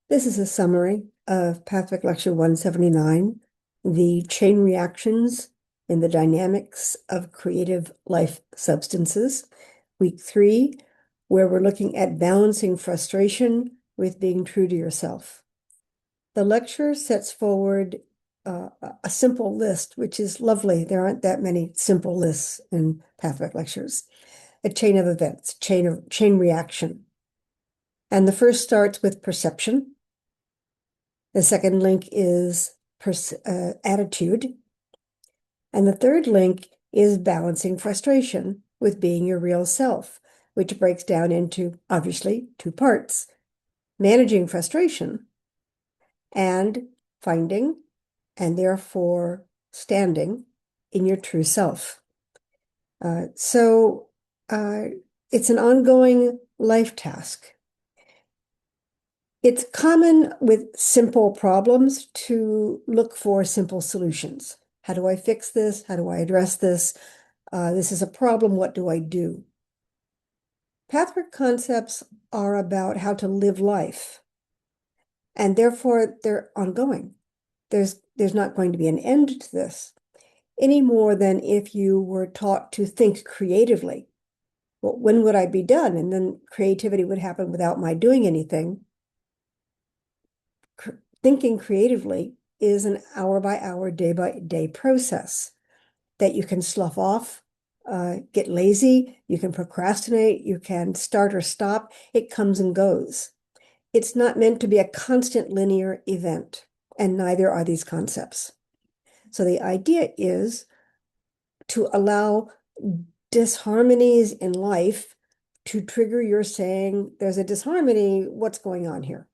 This is a summary of Pathfic Lecture 179, the chain reactions in the dynamics of creative life substances, week 3, where we're looking at balancing frustration with being true to yourself. The lecture sets forward a simple list, which is lovely. There aren't that many simple lists in Pathfic lectures. A chain of events, chain reaction. And the first starts with perception. The second link is attitude. And the third link is balancing frustration with being your real self, which breaks down into, obviously, two parts: managing frustration and finding, and therefore standing in your true self. So it's an ongoing life task. It's common with simple problems to look for simple solutions. How do I fix this? How do I address this? This is a problem. What do I do? Pathwork concepts are about how to live life, and therefore they're ongoing. There's not going to be an end to this any more than if you were taught to think creatively. Well, when would I be done? And then creativity would happen without my doing anything. Thinking creatively is an hour by hour, day by day process that you can slough off, get lazy, you can procrastinate, you can start or stop. It comes and goes. It's not meant to be a constant linear event, and neither are these concepts. So the idea is to allow disharmonies in life to trigger your saying, there's a disharmony, what's going on here?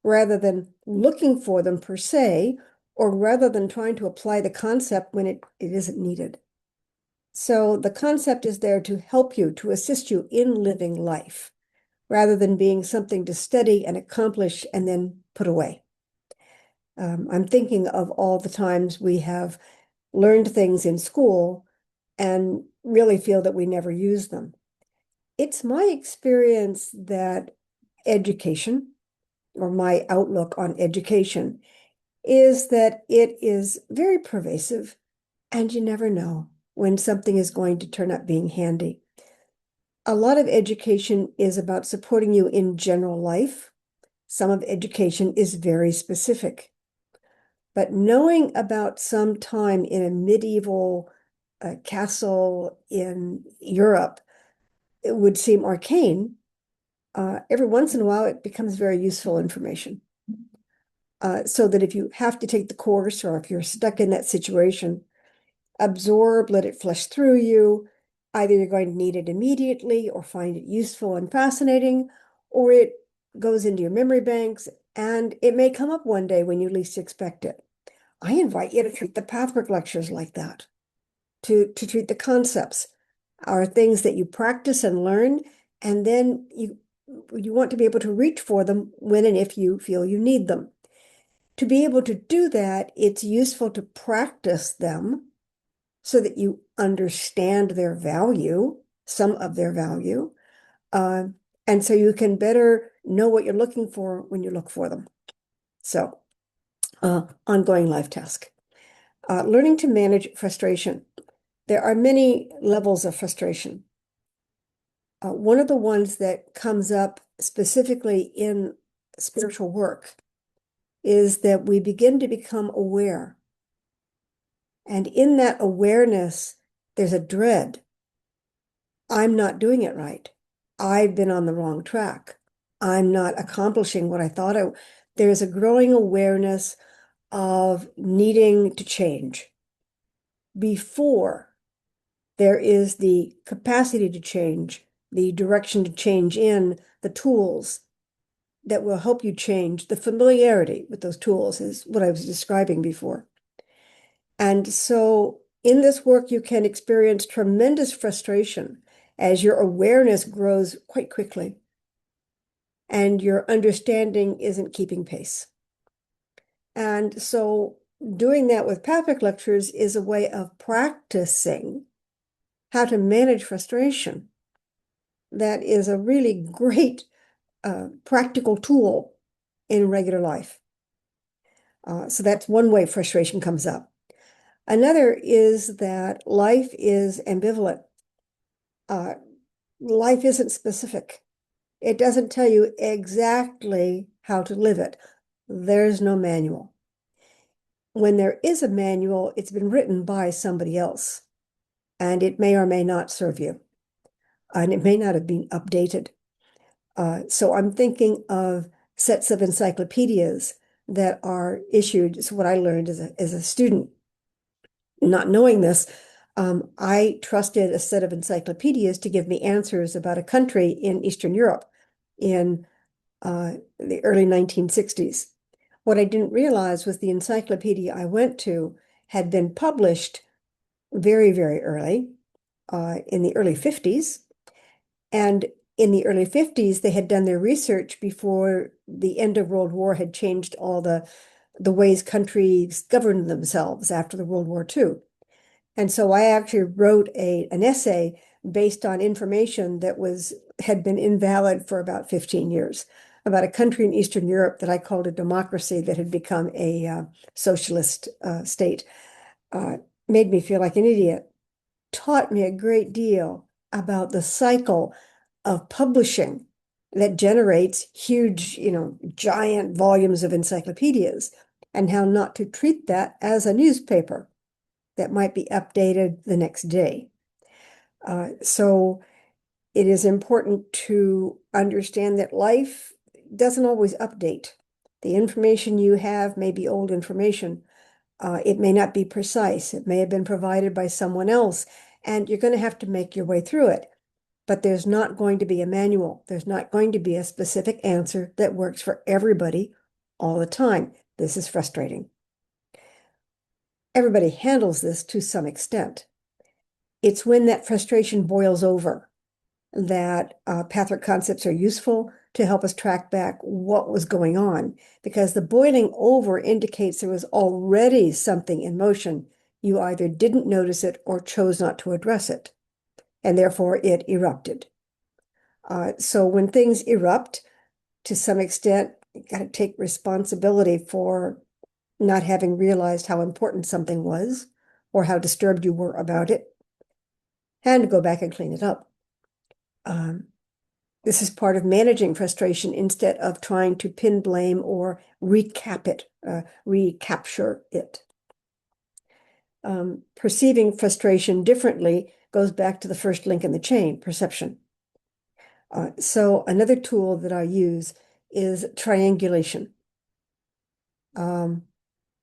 Rather than looking for them per se, or rather than trying to apply the concept when it isn't needed. So the concept is there to help you, to assist you in living life, rather than being something to study and accomplish and then put away. I'm thinking of all the times we have learned things in school and really feel that we never use them. It's my experience that education, or my outlook on education, is that it is very pervasive, and you never know when something is going to turn up being handy. A lot of education is about supporting you in general life. Some of education is very specific. But knowing about some time in a medieval castle in Europe, it would seem arcane. Every once in a while, it becomes very useful information. So that if you have to take the course, or if you're stuck in that situation, absorb, let it flush through you. Either you're going to need it immediately or find it useful and fascinating, or it goes into your memory banks and it may come up one day when you least expect it. I invite you to treat the Pathwork lectures like that, to treat the concepts are things that you practice and learn, and then you want to be able to reach for them when and if you feel you need them. To be able to do that, it's useful to practice them so that you understand their value, some of their value, and so you can better know what you're looking for when you look for them. So, ongoing life task. Learning to manage frustration. There are many levels of frustration. One of the ones that comes up specifically in spiritual work is that we begin to become aware. And in that awareness, there's a dread. I'm not doing it right. I've been on the wrong track. I'm not accomplishing what I thought I. There's a growing awareness of needing to change before there is the capacity to change, the direction to change in, the tools that will help you change. The familiarity with those tools is what I was describing before. And so in this work, you can experience tremendous frustration as your awareness grows quite quickly and your understanding isn't keeping pace. And so doing that with Pathwork lectures is a way of practicing how to manage frustration. That is a really great practical tool in regular life. So that's one way frustration comes up. Another is that life is ambivalent. Uh, Life isn't specific. It doesn't tell you exactly how to live it. There's no manual. When there is a manual, it's been written by somebody else, and it may or may not serve you, and it may not have been updated. So I'm thinking of sets of encyclopedias that are issued. It's what I learned as a student. Not knowing this, I trusted a set of encyclopedias to give me answers about a country in Eastern Europe in the early 1960s. What I didn't realize was the encyclopedia I went to had been published very, very early, in the early 50s. And in the early 50s, they had done their research before the end of World War had changed all the ways countries governed themselves after the World War II. And so I actually wrote an essay based on information that had been invalid for about 15 years about a country in Eastern Europe that I called a democracy that had become a socialist state. Made me feel like an idiot, taught me a great deal about the cycle of publishing that generates huge, giant volumes of encyclopedias, and how not to treat that as a newspaper that might be updated the next day. So it is important to understand that life doesn't always update. The information you have may be old information. It may not be precise. It may have been provided by someone else, and you're going to have to make your way through it. But there's not going to be a manual. There's not going to be a specific answer that works for everybody all the time. This is frustrating. Everybody handles this to some extent. It's when that frustration boils over that pathwork concepts are useful to help us track back what was going on, because the boiling over indicates there was already something in motion. You either didn't notice it or chose not to address it, and therefore it erupted. So when things erupt, to some extent, you got to take responsibility for not having realized how important something was or how disturbed you were about it, and go back and clean it up. This is part of managing frustration instead of trying to pin blame or recapture it. Perceiving frustration differently goes back to the first link in the chain, perception. So another tool that I use is triangulation. I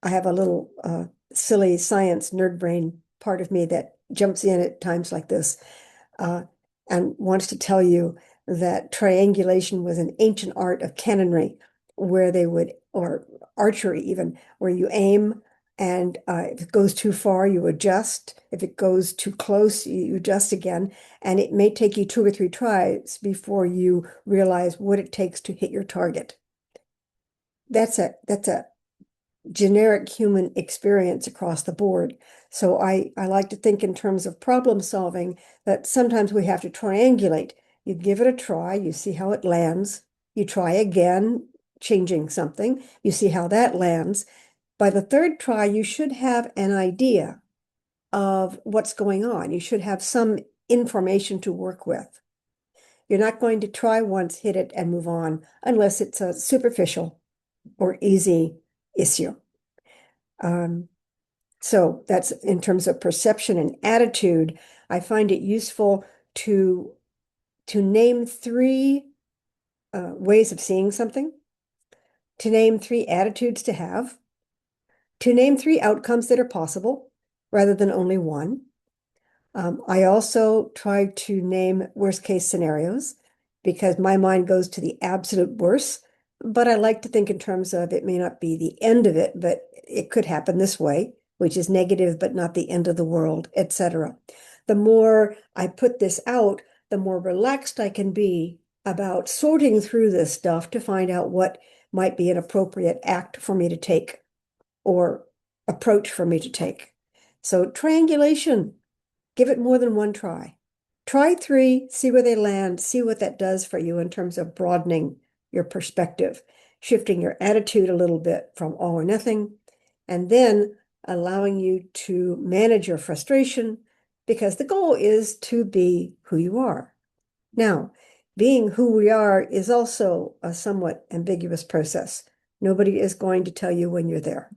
have a little silly science nerd brain part of me that jumps in at times like this, and wants to tell you that triangulation was an ancient art of cannonry, where they would, or archery even, where you aim, and if it goes too far, you adjust. If it goes too close, you adjust again. And it may take you 2 or 3 tries before you realize what it takes to hit your target. That's a generic human experience across the board. So I like to think in terms of problem solving, that sometimes we have to triangulate. You give it a try, you see how it lands, you try again, changing something, you see how that lands. By the 3rd try, you should have an idea of what's going on. You should have some information to work with. You're not going to try once, hit it, and move on unless it's a superficial or easy issue. So that's in terms of perception and attitude. I find it useful to name 3 ways of seeing something, to name 3 attitudes to have, to name 3 outcomes that are possible rather than only one. I also try to name worst case scenarios, because my mind goes to the absolute worst, but I like to think in terms of it may not be the end of it, but it could happen this way, which is negative, but not the end of the world, etc. The more I put this out, the more relaxed I can be about sorting through this stuff to find out what might be an appropriate act for me to take or approach for me to take. So triangulation, give it more than one try. Try 3, see where they land, see what that does for you in terms of broadening your perspective. shifting your attitude a little bit from all or nothing, and then allowing you to manage your frustration, because the goal is to be who you are. Now, being who we are is also a somewhat ambiguous process. Nobody is going to tell you when you're there.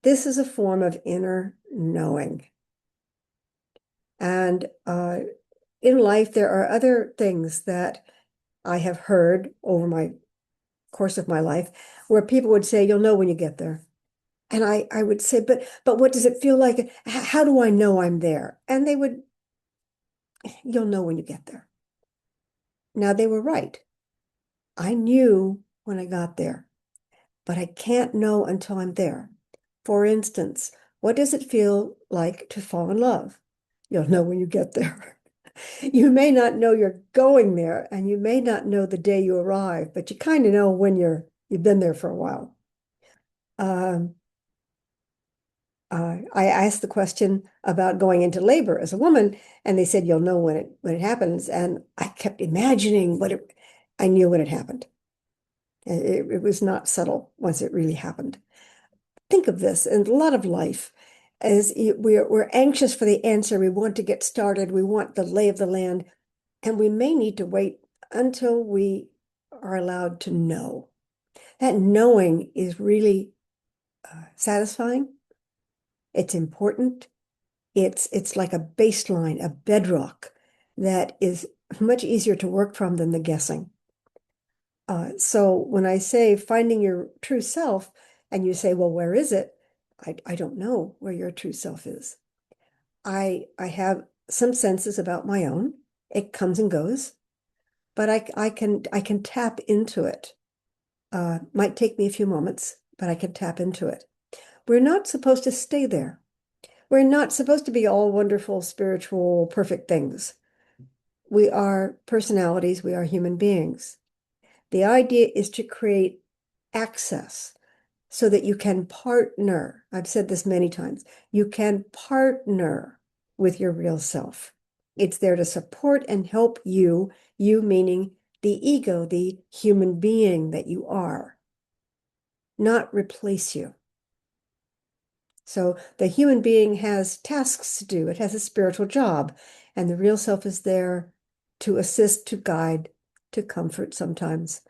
This is a form of inner knowing. And in life, there are other things that I have heard over my course of my life where people would say, you'll know when you get there. And I would say, but what does it feel like? How do I know I'm there? And they would, you'll know when you get there. Now, they were right. I knew when I got there, but I can't know until I'm there. For instance, what does it feel like to fall in love? You'll know when you get there. You may not know you're going there, and you may not know the day you arrive, but you kind of know when you've been there for a while. Um, I asked the question about going into labor as a woman, and they said you'll know when it happens. And I kept imagining I knew when it happened. It was not subtle once it really happened. Think of this, and a lot of life is we're anxious for the answer. We want to get started. We want the lay of the land, and we may need to wait until we are allowed to know. That knowing is really satisfying. It's important. It's like a baseline, a bedrock that is much easier to work from than the guessing. So when I say finding your true self, and you say, well, where is it? I don't know where your true self is. I have some senses about my own. It comes and goes, but I can tap into it. Might take me a few moments, but I can tap into it. We're not supposed to stay there. We're not supposed to be all wonderful, spiritual, perfect things. We are personalities. We are human beings. The idea is to create access so that you can partner. I've said this many times. You can partner with your real self. It's there to support and help you meaning the ego, the human being that you are, not replace you. So the human being has tasks to do. It has a spiritual job, and the real self is there to assist, to guide, to comfort sometimes,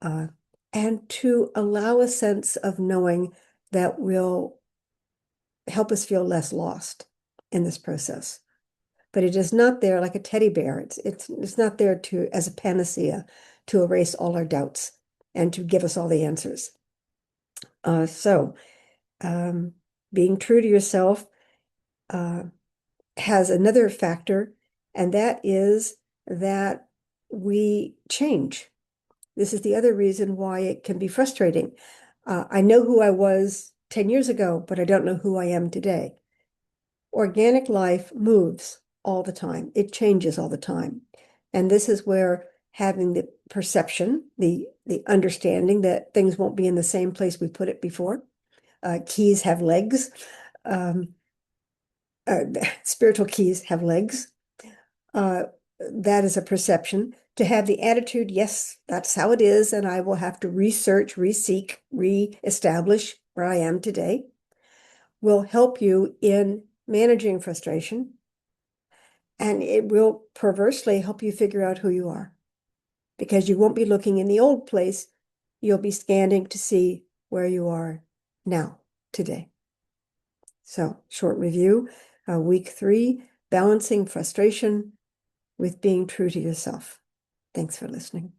uh, and to allow a sense of knowing that will help us feel less lost in this process. But it is not there like a teddy bear. It's not there to as a panacea to erase all our doubts and to give us all the answers. So being true to yourself has another factor, and that is that we change. This is the other reason why it can be frustrating. I know who I was 10 years ago, but I don't know who I am today. Organic life moves all the time. It changes all the time. And this is where having the perception, the understanding that things won't be in the same place we put it before. Keys have legs. Spiritual keys have legs. That is a perception. To have the attitude, yes, that's how it is, and I will have to research, reseek, reestablish where I am today, will help you in managing frustration, and it will perversely help you figure out who you are, because you won't be looking in the old place. You'll be scanning to see where you are now, today. So, short review, week 3, balancing frustration with being true to yourself. Thanks for listening.